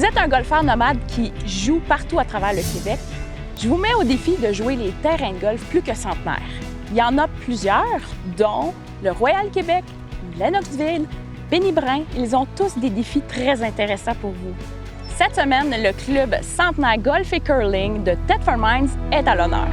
Vous êtes un golfeur nomade qui joue partout à travers le Québec. Je vous mets au défi de jouer les terrains de golf plus que centenaires. Il y en a plusieurs, dont le Royal Québec, Lennoxville, Pénibrin. Ils ont tous des défis très intéressants pour vous. Cette semaine, le club Centenaire Golf et Curling de Thetford Mines est à l'honneur.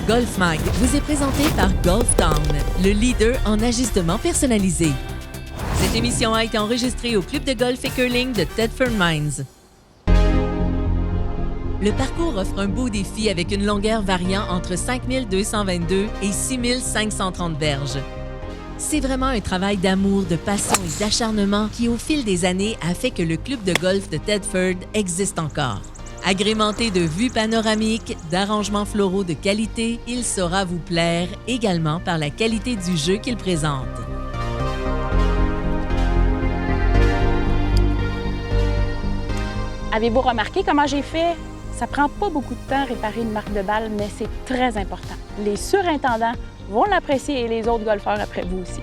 Golf Mag vous est présenté par Golf Town, le leader en ajustement personnalisé. Cette émission a été enregistrée au club de golf et curling de Thetford Mines. Le parcours offre un beau défi avec une longueur variant entre 5222 et 6530 verges. C'est vraiment un travail d'amour, de passion et d'acharnement qui, au fil des années, a fait que le club de golf de Thetford existe encore. Agrémenté de vues panoramiques, d'arrangements floraux de qualité, il saura vous plaire également par la qualité du jeu qu'il présente. Avez-vous remarqué comment j'ai fait? Ça prend pas beaucoup de temps à réparer une marque de balle, mais c'est très important. Les surintendants vont l'apprécier et les autres golfeurs après vous aussi.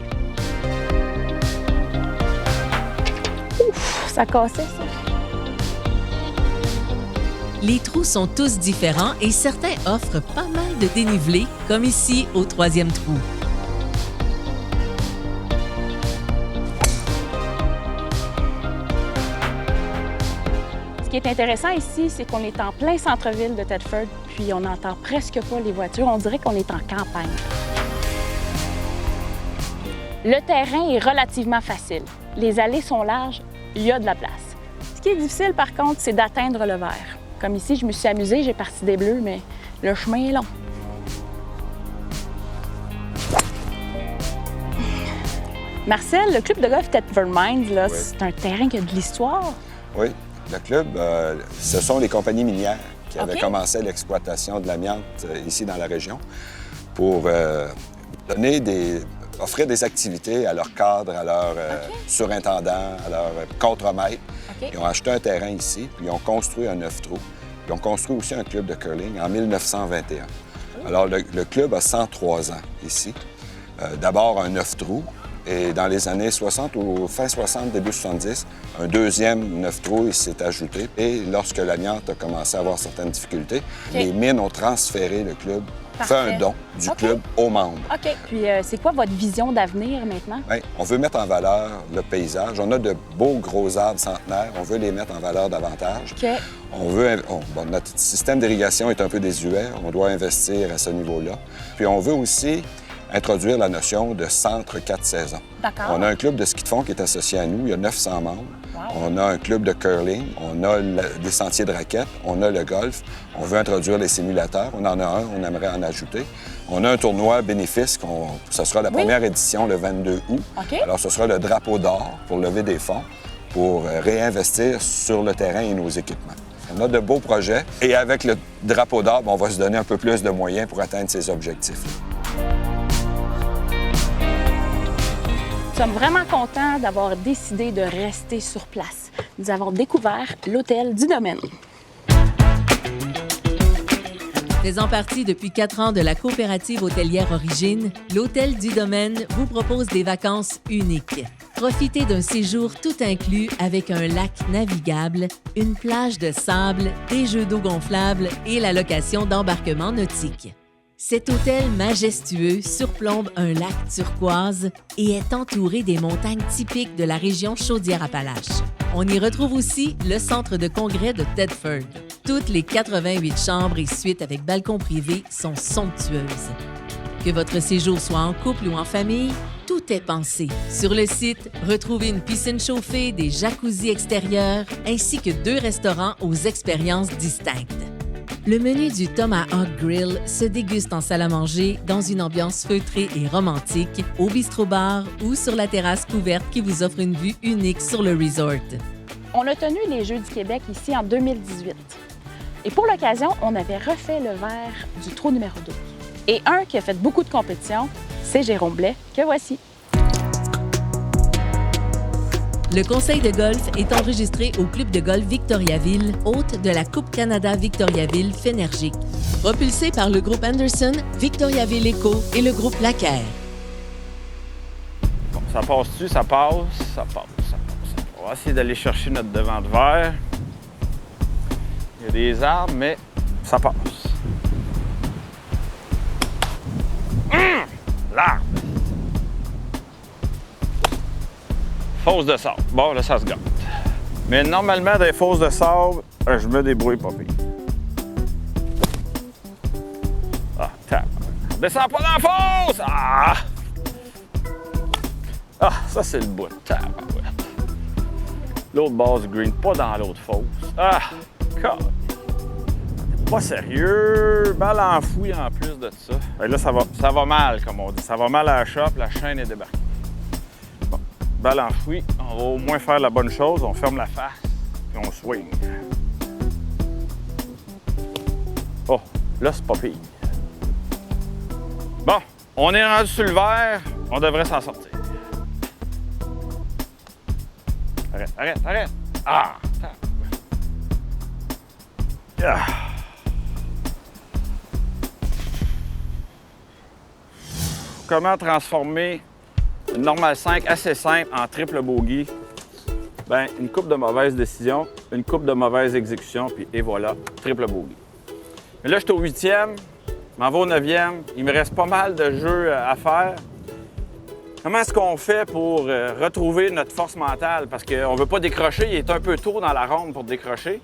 Ouf, ça cassait ça. Les trous sont tous différents et certains offrent pas mal de dénivelé, comme ici au 3e trou. Ce qui est intéressant ici, c'est qu'on est en plein centre-ville de Thetford, puis on n'entend presque pas les voitures. On dirait qu'on est en campagne. Le terrain est relativement facile. Les allées sont larges, il y a de la place. Ce qui est difficile, par contre, c'est d'atteindre le vert. Comme ici, je me suis amusée, j'ai parti des bleus, mais le chemin est long. Marcel, le club de golf Thetford Mines, oui. C'est un terrain qui a de l'histoire. Oui, le club, ce sont les compagnies minières qui avaient commencé l'exploitation de l'amiante ici dans la région pour offrir des activités à leurs cadres, à leurs surintendants, à leurs contremaîtres. Ils ont acheté un terrain ici, puis ils ont construit un 9 trous. Ils ont construit aussi un club de curling en 1921. Alors, le club a 103 ans ici. D'abord, un 9 trous. Et dans les années 60 ou fin 60, début 70, un deuxième 9 trous s'est ajouté. Et lorsque l'amiante a commencé à avoir certaines difficultés, les mines ont transféré le club, fait un don du club aux membres. OK. Puis, c'est quoi votre vision d'avenir maintenant? Bien, on veut mettre en valeur le paysage. On a de beaux gros arbres centenaires. On veut les mettre en valeur davantage. OK. Notre système d'irrigation est un peu désuet. On doit investir à ce niveau-là. Puis, on veut aussi introduire la notion de centre 4 saisons. D'accord. On a un club de ski de fond qui est associé à nous. Il y a 900 membres. Wow. On a un club de curling. On a des sentiers de raquettes. On a le golf. On veut introduire les simulateurs. On en a un. On aimerait en ajouter. On a un tournoi bénéfice. Ce sera la première édition le 22 août. Okay. Alors, ce sera le drapeau d'or pour lever des fonds, pour réinvestir sur le terrain et nos équipements. On a de beaux projets. Et avec le drapeau d'or, on va se donner un peu plus de moyens pour atteindre ces objectifs-là. Nous sommes vraiment contents d'avoir décidé de rester sur place. Nous avons découvert l'hôtel du domaine. Faisant partie depuis 4 ans de la coopérative hôtelière Origine, l'Hôtel du Domaine vous propose des vacances uniques. Profitez d'un séjour tout inclus avec un lac navigable, une plage de sable, des jeux d'eau gonflables et la location d'embarquements nautiques. Cet hôtel majestueux surplombe un lac turquoise et est entouré des montagnes typiques de la région Chaudière-Appalaches. On y retrouve aussi le centre de congrès de Thetford. Toutes les 88 chambres et suites avec balcon privé sont somptueuses. Que votre séjour soit en couple ou en famille, tout est pensé. Sur le site, retrouvez une piscine chauffée, des jacuzzis extérieurs ainsi que 2 restaurants aux expériences distinctes. Le menu du Tomahawk Grill se déguste en salle à manger dans une ambiance feutrée et romantique, au bistrot-bar ou sur la terrasse couverte qui vous offre une vue unique sur le resort. On a tenu les Jeux du Québec ici en 2018. Et pour l'occasion, on avait refait le verre du trou numéro 2. Et un qui a fait beaucoup de compétitions, c'est Jérôme Blais, que voici. Le conseil de golf est enregistré au Club de golf Victoriaville, hôte de la Coupe Canada Victoriaville Fénergique. Propulsé par le groupe Anderson, Victoriaville Eco et le groupe Laquer. Bon, ça passe-tu? Ça passe, ça passe, ça passe. On va essayer d'aller chercher notre devant de verre. Il y a des arbres, mais ça passe. L'arbre! Fosse de sable. Bon, là, ça se gâte. Mais normalement, dans les fosses de sable, je me débrouille pas pire. Ah, tape. Descends pas dans la fosse! Ah! Ah, ça, c'est le bout. Tape. L'autre base du green, pas dans l'autre fosse. Ah! God. Pas sérieux. Balle enfouie en plus de ça. Et là, ça va mal, comme on dit. Ça va mal à la shop, la chaîne est débarquée. Bon, balle enfouie. On va au moins faire la bonne chose. On ferme la face, puis on swing. Oh, là, c'est pas pire. Bon, on est rendu sur le vert. On devrait s'en sortir. Arrête, arrête, arrête. Ah! Ah. Comment transformer une normale 5 assez simple en triple bogey? Bien, une coupe de mauvaises décisions, une coupe de mauvaises exécutions, puis et voilà, triple bogey. Mais là, je suis au 8e, je m'en vais au 9e, il me reste pas mal de jeux à faire. Comment est-ce qu'on fait pour retrouver notre force mentale? Parce qu'on ne veut pas décrocher, il est un peu tôt dans la ronde pour décrocher.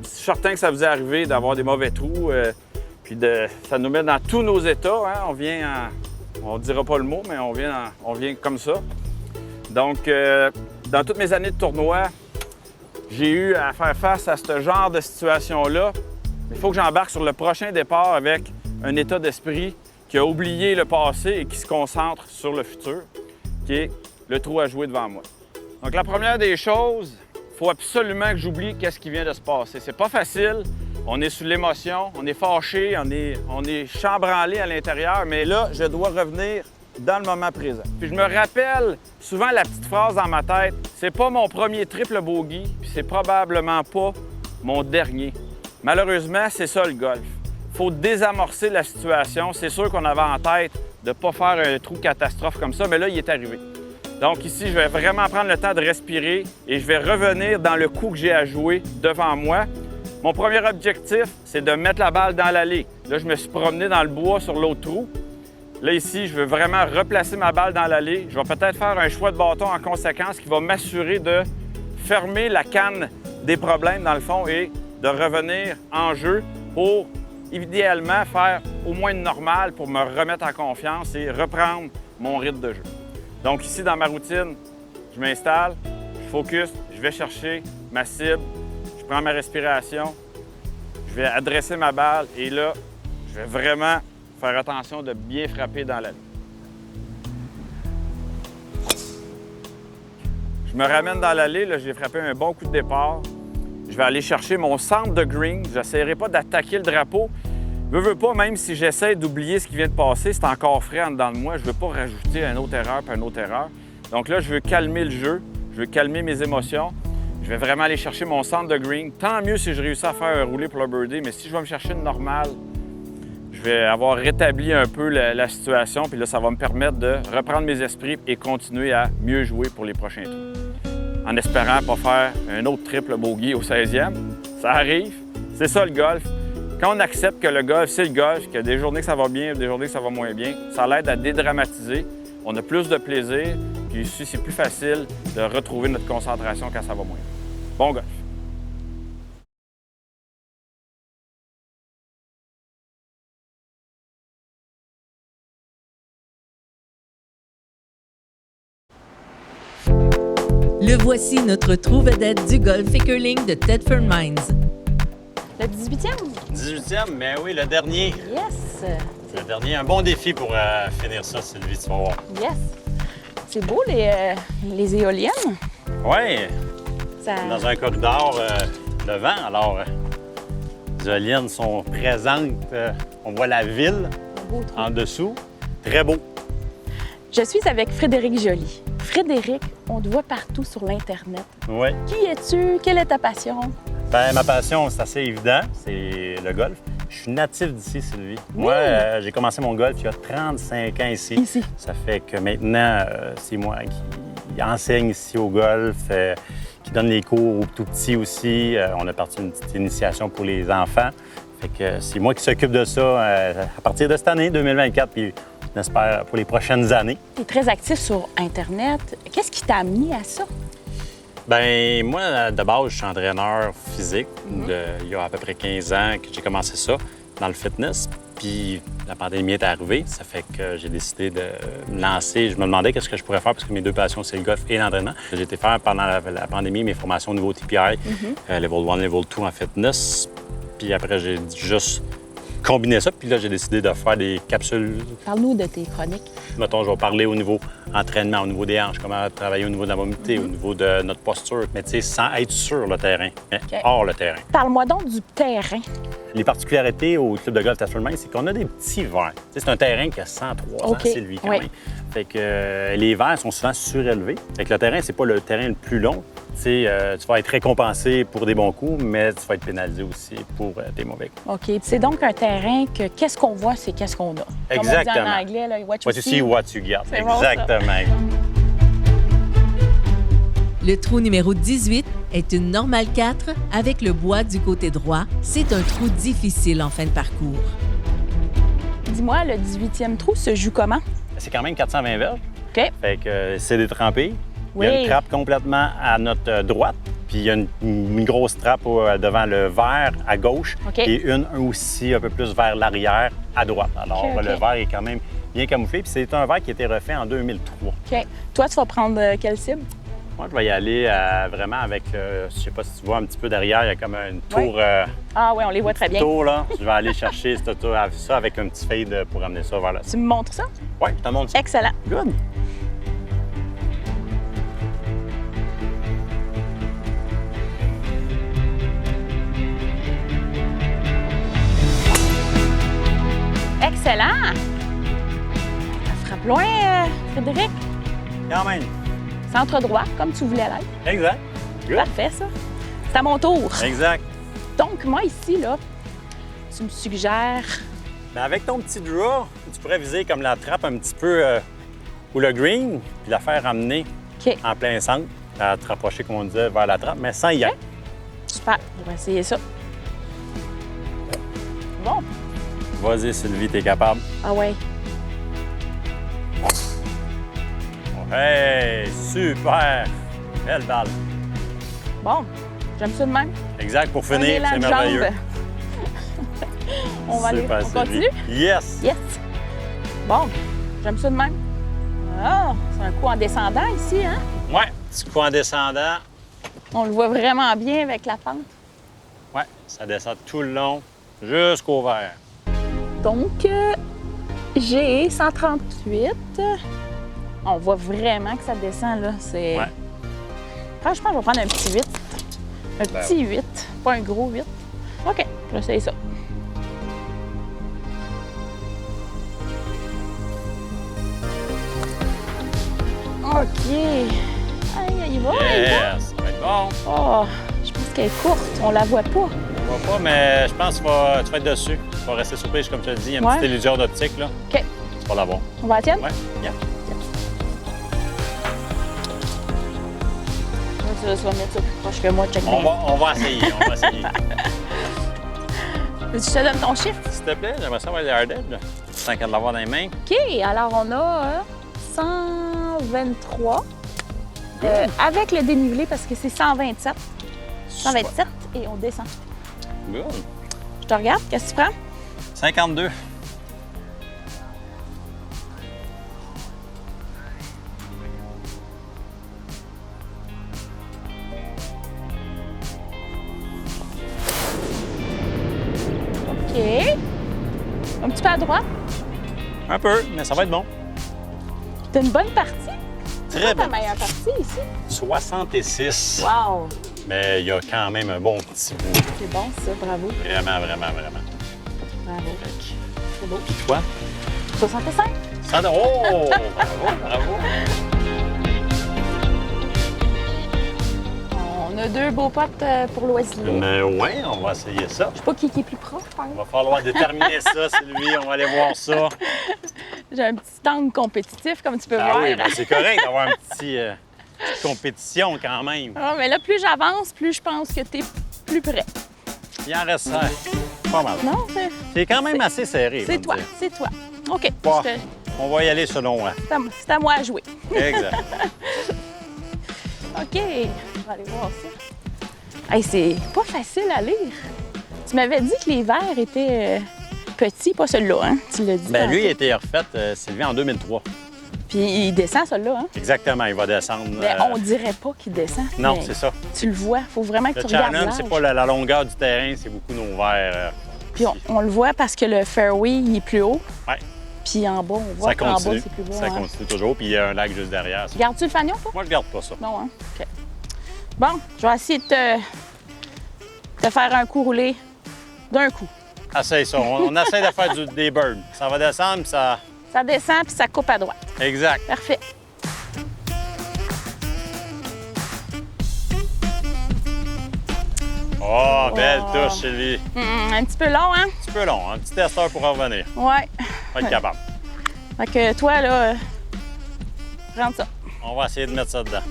Je suis certain que ça vous est arrivé d'avoir des mauvais trous, puis ça nous met dans tous nos états. Hein? On vient on ne dira pas le mot, mais on vient comme ça. Donc, dans toutes mes années de tournoi, j'ai eu à faire face à ce genre de situation-là. Il faut que j'embarque sur le prochain départ avec un état d'esprit qui a oublié le passé et qui se concentre sur le futur, qui est le trou à jouer devant moi. Donc, la première des choses, il faut absolument que j'oublie qu'est-ce qui vient de se passer. C'est pas facile. On est sous l'émotion, on est fâché, on est chambranlé à l'intérieur, mais là, je dois revenir dans le moment présent. Puis je me rappelle souvent la petite phrase dans ma tête, c'est pas mon premier triple bogey, puis c'est probablement pas mon dernier. Malheureusement, c'est ça le golf. Il faut désamorcer la situation. C'est sûr qu'on avait en tête de ne pas faire un trou catastrophe comme ça, mais là, il est arrivé. Donc ici, je vais vraiment prendre le temps de respirer et je vais revenir dans le coup que j'ai à jouer devant moi. Mon premier objectif, c'est de mettre la balle dans l'allée. Là, je me suis promené dans le bois sur l'autre trou. Là, ici, je veux vraiment replacer ma balle dans l'allée. Je vais peut-être faire un choix de bâton en conséquence qui va m'assurer de fermer la canne des problèmes, dans le fond, et de revenir en jeu pour, idéalement, faire au moins une normale pour me remettre en confiance et reprendre mon rythme de jeu. Donc ici, dans ma routine, je m'installe, je focus, je vais chercher ma cible. Je prends ma respiration, je vais adresser ma balle et là, je vais vraiment faire attention de bien frapper dans l'allée. Je me ramène dans l'allée, là, j'ai frappé un bon coup de départ. Je vais aller chercher mon centre de green. Je n'essaierai pas d'attaquer le drapeau. Veux pas, même si j'essaie d'oublier ce qui vient de passer, c'est encore frais en dedans de moi. Je ne veux pas rajouter une autre erreur puis une autre erreur. Donc là, je veux calmer le jeu, je veux calmer mes émotions. Je vais vraiment aller chercher mon centre de green. Tant mieux si je réussis à faire un roulé pour le birdie, mais si je vais me chercher une normale, je vais avoir rétabli un peu la situation, puis là, ça va me permettre de reprendre mes esprits et continuer à mieux jouer pour les prochains trous. En espérant pas faire un autre triple bogey au 16e. Ça arrive, c'est ça le golf. Quand on accepte que le golf, c'est le golf, qu'il y a des journées que ça va bien, des journées que ça va moins bien, ça l'aide à dédramatiser. On a plus de plaisir, puis ici, c'est plus facile de retrouver notre concentration quand ça va moins. Bon golf! Le voici, notre trou vedette du golf et curling de Thetford Mines. Le 18e? 18e, mais oui, le dernier. Yes! Le dernier, un bon défi pour finir ça, Sylvie, tu vas voir. Yes! C'est beau, les éoliennes. Oui, Ça... dans un corridor de vent, alors les éoliennes sont présentes. On voit la ville beau trou. En dessous, très beau. Je suis avec Frédéric Joly. Frédéric, on te voit partout sur l'Internet. Oui. Qui es-tu? Quelle est ta passion? Ben, ma passion, c'est assez évident, c'est le golf. Je suis natif d'ici, Sylvie. Oui. Moi, j'ai commencé mon golf il y a 35 ans ici. Ici. Ça fait que maintenant, c'est moi qui enseigne ici au golf, qui donne les cours aux tout-petits aussi. On a parti une petite initiation pour les enfants. Fait que c'est moi qui s'occupe de ça à partir de cette année, 2024, puis on espère pour les prochaines années. Tu es très actif sur Internet. Qu'est-ce qui t'a amené à ça? Ben moi, de base, je suis entraîneur physique. Il y a à peu près 15 ans que j'ai commencé ça dans le fitness. Puis la pandémie est arrivée. Ça fait que j'ai décidé de me lancer. Je me demandais qu'est-ce que je pourrais faire parce que mes deux passions, c'est le golf et l'entraînement. J'ai été faire pendant la pandémie mes formations au niveau TPI, Level 1, Level 2 en fitness. Puis après, j'ai juste combiné ça. Puis là, j'ai décidé de faire des capsules. Parle-nous de tes chroniques. Mettons, je vais parler au niveau entraînement, au niveau des hanches, comment travailler au niveau de la mobilité, au niveau de notre posture, mais tu sais, sans être sur le terrain, mais hors le terrain. Parle-moi donc du terrain. Les particularités au club de golf Tasselmain, c'est qu'on a des petits verres. Tu sais, c'est un terrain qui a 103 ans, Sylvie, quand même. Fait que les verres sont souvent surélevés. Fait que le terrain, c'est pas le terrain le plus long. Tu sais, tu vas être récompensé pour des bons coups, mais tu vas être pénalisé aussi pour des mauvais coups. OK. C'est donc un terrain que qu'est-ce qu'on voit, c'est qu'est-ce qu'on a. Exactement. Comme on dit en anglais, là, what you see, what you get. C'est bon, Exactement. Le trou numéro 18 est une normale 4 avec le bois du côté droit. C'est un trou difficile en fin de parcours. Dis-moi, le 18e trou se joue comment? C'est quand même 420 verges. OK. Fait que c'est détrempé. Oui. Il y a une trappe complètement à notre droite, puis il y a une grosse trappe devant le vert à gauche OK. et une aussi un peu plus vers l'arrière à droite. Alors, OK. le vert est quand même bien camouflé, puis c'est un vert qui a été refait en 2003. OK. Toi, tu vas prendre quelle cible? Moi, je vais y aller vraiment avec, je sais pas si tu vois un petit peu derrière, il y a comme une tour. Ah oui, on les voit très bien. Tour, là. Je vais aller chercher cette tour, ça avec un petit fade pour amener ça vers là. Tu me montres ça? Oui, je te montre ça. Excellent. Good. Excellent! Ça frappe loin, Frédéric. Quand même. Centre droit, comme tu voulais l'être. Exact. Good. Parfait, ça. C'est à mon tour. Exact. Donc, moi, ici, là, tu me suggères... Mais avec ton petit draw, tu pourrais viser comme la trappe un petit peu ou le green, puis la faire ramener OK. en plein centre, à te rapprocher, comme on disait, vers la trappe, mais sans y être. Super. On va essayer ça. Bon. Vas-y, Sylvie, t'es capable. Ah ouais. Hey, super! Belle balle. Bon. J'aime ça de même. Exact, pour Un finir, élan c'est de merveilleux. jambe. On va aller. Super, On continue? Sylvie. Yes! Yes. Bon. J'aime ça de même. Ah, c'est un coup en descendant ici, hein? Ouais, petit coup en descendant. On le voit vraiment bien avec la pente. Ouais, ça descend tout le long jusqu'au vert. Donc, j'ai 138. On voit vraiment que ça descend, là. C'est... Ouais. Franchement, je vais prendre un petit 8. Un Ben petit 8, pas un gros 8. OK, j'essaye ça. OK. Aïe, il va, il va. Yes, ça va être bon. Oh, je pense qu'elle est courte. On la voit pas. On va pas, mais je pense que tu vas être dessus. Tu vas rester surprise, comme je te le dis. Il y a une Ouais. petite illusion d'optique, là. OK. Tu vas l'avoir. On va la tienne? Ouais, yeah. Tu vas mettre ça plus proche que moi. Check bien. On va essayer, on va essayer. Tu te donnes ton chiffre? S'il te plaît, j'aimerais ça avoir les hard edge. Tant qu'à l'avoir dans les mains. OK, alors on a 123 avec le dénivelé parce que c'est 127. 127 et on descend. Good. Je te regarde, qu'est-ce que tu prends? 52. OK. Un petit peu à droite. Un peu, mais ça va être bon. T'as une bonne partie. Très C'est ta bonne. meilleure partie ici. 66. Wow! Mais il y a quand même un bon petit bout. C'est bon ça, bravo. Vraiment, vraiment, vraiment. Bravo. Fait que- C'est beau. Puis toi, 65. Oh! Bravo, bravo! On a 2 beaux potes pour loisir. Mais ouais, on va essayer ça. Je sais pas qui est plus proche, par Il exemple. va falloir déterminer ça, Sylvie. On va aller voir ça. J'ai un petit angle compétitif, comme tu peux Ah voir. oui, ben c'est correct d'avoir une petite compétition quand même. Ah, mais là, plus j'avance, plus je pense que tu es plus près. Il en reste 5. Pas mal. Non, C'est quand même assez serré. c'est je vais toi, te dire. c'est toi. OK, Bon, je te- on va y aller selon moi. c'est à moi à jouer. Exact. OK, on va aller voir ça. Hey, c'est pas facile à lire. Tu m'avais dit que les verres étaient petits, pas celui-là, hein? Tu l'as dit. Ben lui, il a tantôt. été refait, Sylvie, en 2003. Puis il descend, celui-là, hein? Exactement, il va descendre. Mais on dirait pas qu'il descend. Non, mais c'est ça. Tu le vois, faut vraiment que Le tu regardes challenge, l'âge. c'est pas la longueur du terrain, c'est beaucoup nos verres. Puis on le voit parce que le fairway, il est plus haut. Ouais. Puis en bas, on voit Ça qu'en bas, continue. c'est plus bas. Ça hein. continue toujours, puis il y a un lac juste derrière. Gardes-tu le fanion, toi? Moi, je garde pas ça. Non, hein? OK. Bon, je vais essayer de te faire un coup roulé d'un coup. Essaye ça. On essaie de faire des birds. Ça va descendre, puis ça... Ça descend, puis ça coupe à droite. Exact. Parfait. Oh, belle Wow. touche, Sylvie. Un petit peu long, hein? Un petit peu long, un petit testeur pour en revenir. Ouais. Pas être capable. Fait que toi, là, rentre ça. On va essayer de mettre ça dedans.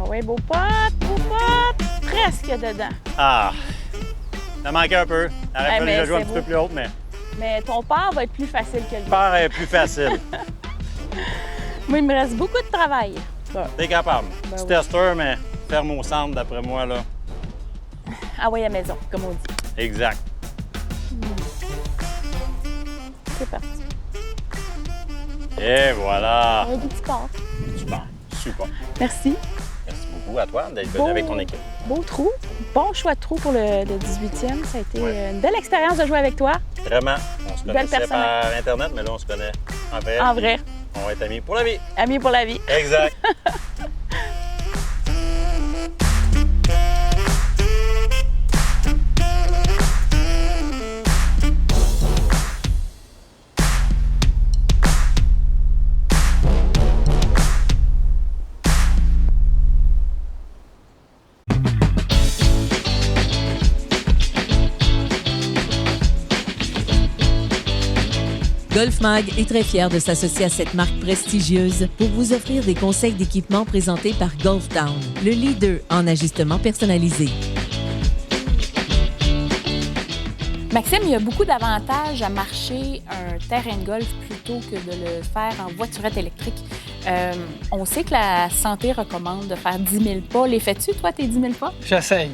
Ah ouais, beau pote, presque dedans. Ah! Ça manquait un peu. Il aurait Eh, fallu mais que je joue un c'est petit beau. peu plus haute, mais Mais ton père va être plus facile que le lui. faire est plus facile. Moi, il me reste beaucoup de travail. Bon. T'es capable. Petit oui. testeur, mais ferme au centre, d'après moi, là. Ah ouais, à la maison, comme on dit. Exact. C'est parti. Et voilà. Un petit sport. Super. Super. Merci. Merci beaucoup à toi d'être Beau- venu avec ton équipe. Beau trou. Bon choix de trou pour le 18e. Ça a été Ouais. une belle expérience de jouer avec toi. Vraiment. On se Belle connaissait personne. par Internet, mais là, on se connaît en vrai. En puis vrai. On va être amis pour la vie. Amis pour la vie. Exact. GolfMag est très fier de s'associer à cette marque prestigieuse pour vous offrir des conseils d'équipement présentés par Golf Town, le leader en ajustement personnalisé. Maxime, il y a beaucoup d'avantages à marcher un terrain de golf plutôt que de le faire en voiturette électrique. On sait que la santé recommande de faire 10 000 pas. Les fais-tu, toi, tes 10 000 pas? J'essaye.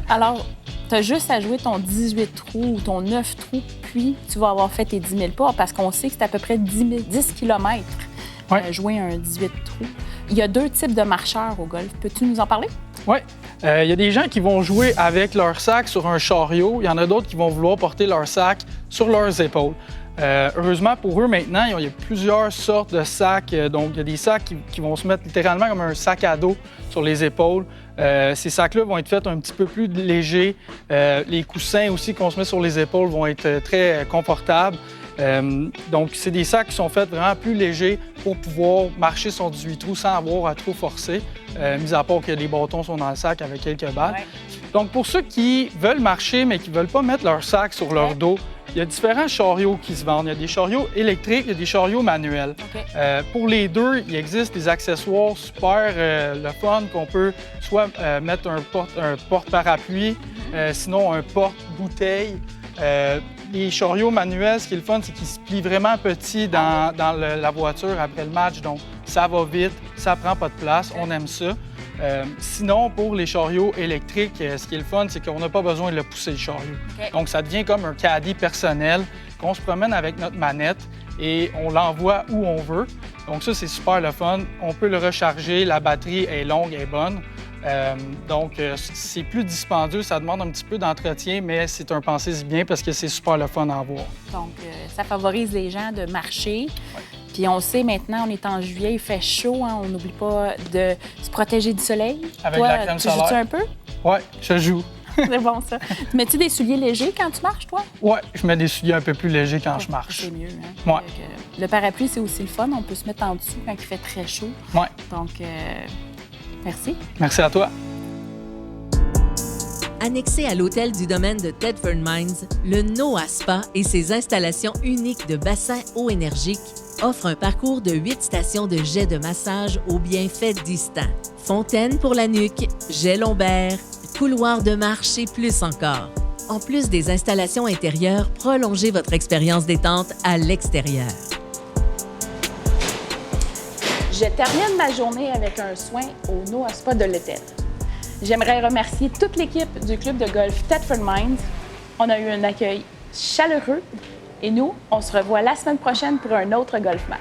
Alors, tu as juste à jouer ton 18 trous ou ton 9 trous, puis tu vas avoir fait tes 10 000 pas parce qu'on sait que c'est à peu près 10 km Ouais. jouer un 18 trous. Il y a 2 types de marcheurs au golf. Peux-tu nous en parler? Oui. Il y a des gens qui vont jouer avec leur sac sur un chariot. Il y en a d'autres qui vont vouloir porter leur sac sur leurs épaules. Heureusement pour eux, maintenant, il y a plusieurs sortes de sacs. Donc, il y a des sacs qui vont se mettre littéralement comme un sac à dos sur les épaules. Ces sacs-là vont être faits un petit peu plus légers. Les coussins aussi qu'on se met sur les épaules vont être très confortables. Donc, c'est des sacs qui sont faits vraiment plus légers pour pouvoir marcher son 18 trous sans avoir à trop forcer, mis à part que les bâtons sont dans le sac avec quelques balles. Ouais. Donc, pour ceux qui veulent marcher mais qui ne veulent pas mettre leur sac sur leur dos, il y a différents chariots qui se vendent. Il y a des chariots électriques, il y a des chariots manuels. OK. Pour les deux, il existe des accessoires super le fun qu'on peut soit mettre un porte-parapluie, sinon un porte-bouteille. Les chariots manuels, ce qui est le fun, c'est qu'ils se plient vraiment petit dans la voiture après le match. Donc, ça va vite, ça prend pas de place, on aime ça. Sinon, pour les chariots électriques, ce qui est le fun, c'est qu'on n'a pas besoin de le pousser, le chariot. OK. Donc, ça devient comme un caddie personnel qu'on se promène avec notre manette et on l'envoie où on veut. Donc, ça, c'est super le fun. On peut le recharger, la batterie est longue, est bonne. Donc, c'est plus dispendieux, ça demande un petit peu d'entretien, mais c'est un pensez-y bien parce que c'est super le fun à avoir. Donc, ça favorise les gens de marcher. Puis on sait maintenant, on est en juillet, il fait chaud, hein, on n'oublie pas de se protéger du soleil. Avec Toi, la crème tu joues-tu solaire. un peu? Ouais, je joue. C'est bon, ça. Mets-tu des souliers légers quand tu marches, toi? Ouais, je mets des souliers un peu plus légers quand je marche. C'est mieux, hein? Ouais. Le parapluie, c'est aussi le fun. On peut se mettre en dessous quand il fait très chaud. Ouais. Donc, merci. Merci à toi. Annexé à l'hôtel du domaine de Thetford Mines, le Noah Spa et ses installations uniques de bassins eau énergique offrent un parcours de 8 stations de jets de massage aux bienfaits distincts. Fontaine pour la nuque, jet lombaire, couloir de marche et plus encore. En plus des installations intérieures, prolongez votre expérience détente à l'extérieur. Je termine ma journée avec un soin au Noah Spa de l'hôtel. J'aimerais remercier toute l'équipe du club de golf Thetford Mines. On a eu un accueil chaleureux et nous, on se revoit la semaine prochaine pour un autre Golf Mag.